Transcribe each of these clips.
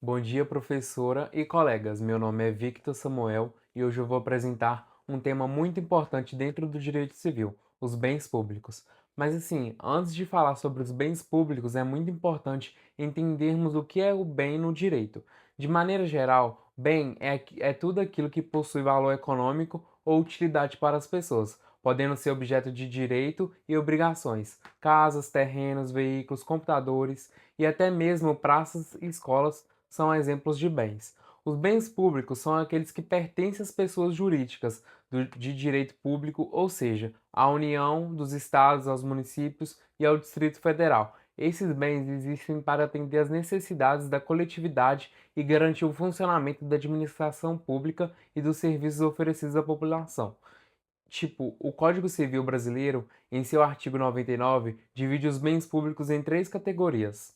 Bom dia, professora e colegas. Meu nome é Victor Samuel e hoje eu vou apresentar um tema muito importante dentro do direito civil, os bens públicos. Mas assim, antes de falar sobre os bens públicos, é muito importante entendermos o que é o bem no direito. De maneira geral, bem é tudo aquilo que possui valor econômico ou utilidade para as pessoas, podendo ser objeto de direito e obrigações, casas, terrenos, veículos, computadores e até mesmo praças e escolas são exemplos de bens. Os bens públicos são aqueles que pertencem às pessoas jurídicas de direito público, ou seja, à União, dos estados, aos municípios e ao Distrito Federal. Esses bens existem para atender às necessidades da coletividade e garantir o funcionamento da administração pública e dos serviços oferecidos à população. Tipo, o Código Civil brasileiro, em seu artigo 99, divide os bens públicos em três categorias,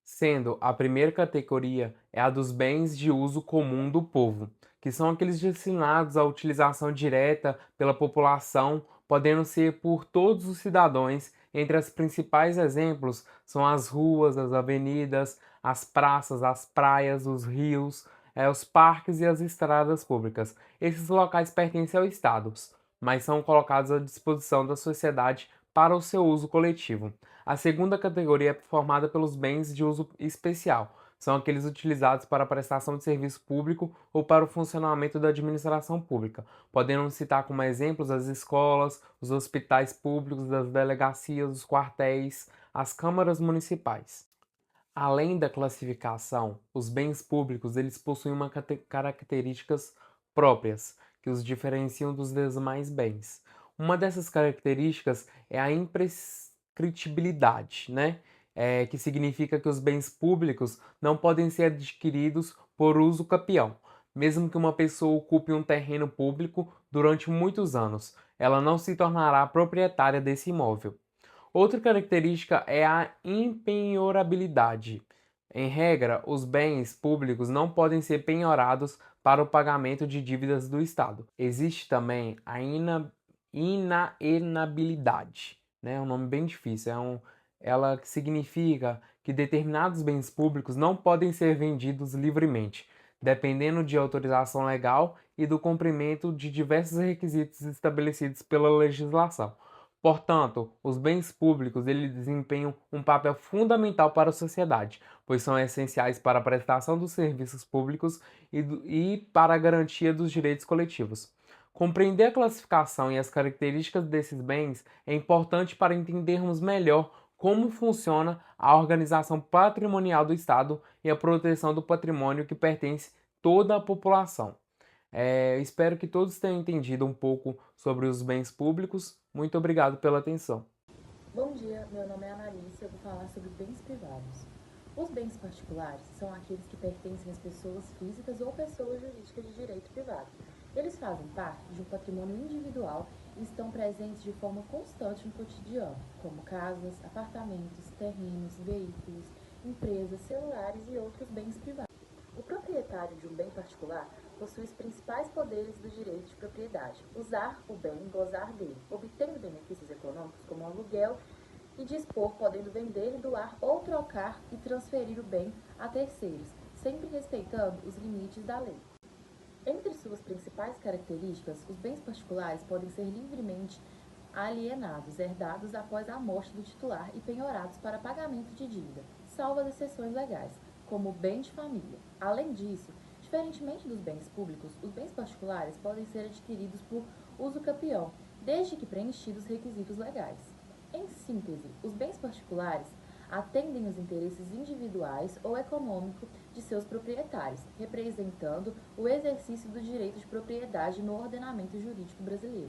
sendo a primeira categoria é a dos bens de uso comum do povo, que são aqueles destinados à utilização direta pela população, podendo ser por todos os cidadãos. Entre os principais exemplos são as ruas, as avenidas, as praças, as praias, os rios, os parques e as estradas públicas. Esses locais pertencem ao Estado, mas são colocados à disposição da sociedade para o seu uso coletivo. A segunda categoria é formada pelos bens de uso especial. São aqueles utilizados para a prestação de serviço público ou para o funcionamento da administração pública, podendo citar como exemplos as escolas, os hospitais públicos, as delegacias, os quartéis, as câmaras municipais. Além da classificação, os bens públicos eles possuem uma características próprias que os diferenciam dos demais bens. Uma dessas características é a imprescritibilidade, né? Que significa que os bens públicos não podem ser adquiridos por uso capião. Mesmo que uma pessoa ocupe um terreno público durante muitos anos, ela não se tornará proprietária desse imóvel. Outra característica é a impenhorabilidade. Em regra, os bens públicos não podem ser penhorados para o pagamento de dívidas do Estado. Existe também a inalienabilidade, né? É um nome bem difícil. Ela significa que determinados bens públicos não podem ser vendidos livremente, dependendo de autorização legal e do cumprimento de diversos requisitos estabelecidos pela legislação. Portanto, os bens públicos eles desempenham um papel fundamental para a sociedade, pois são essenciais para a prestação dos serviços públicos e para a garantia dos direitos coletivos. Compreender a classificação e as características desses bens é importante para entendermos melhor como funciona a organização patrimonial do Estado e a proteção do patrimônio que pertence toda a população. Espero que todos tenham entendido um pouco sobre os bens públicos. Muito obrigado pela atenção. Bom dia, meu nome é Analice e eu vou falar sobre bens privados. Os bens particulares são aqueles que pertencem às pessoas físicas ou pessoas jurídicas de direito privado. Eles fazem parte de um patrimônio individual e estão presentes de forma constante no cotidiano, como casas, apartamentos, terrenos, veículos, empresas, celulares e outros bens privados. O proprietário de um bem particular possui os principais poderes do direito de propriedade: usar o bem, gozar dele, obtendo benefícios econômicos como aluguel e dispor, podendo vender, doar ou trocar e transferir o bem a terceiros, sempre respeitando os limites da lei. Entre suas principais características, os bens particulares podem ser livremente alienados, herdados após a morte do titular e penhorados para pagamento de dívida, salvo as exceções legais, como o bem de família. Além disso, diferentemente dos bens públicos, os bens particulares podem ser adquiridos por uso capião, desde que preenchidos os requisitos legais. Em síntese, os bens particulares atendem os interesses individuais ou econômicos de seus proprietários, representando o exercício do direito de propriedade no ordenamento jurídico brasileiro.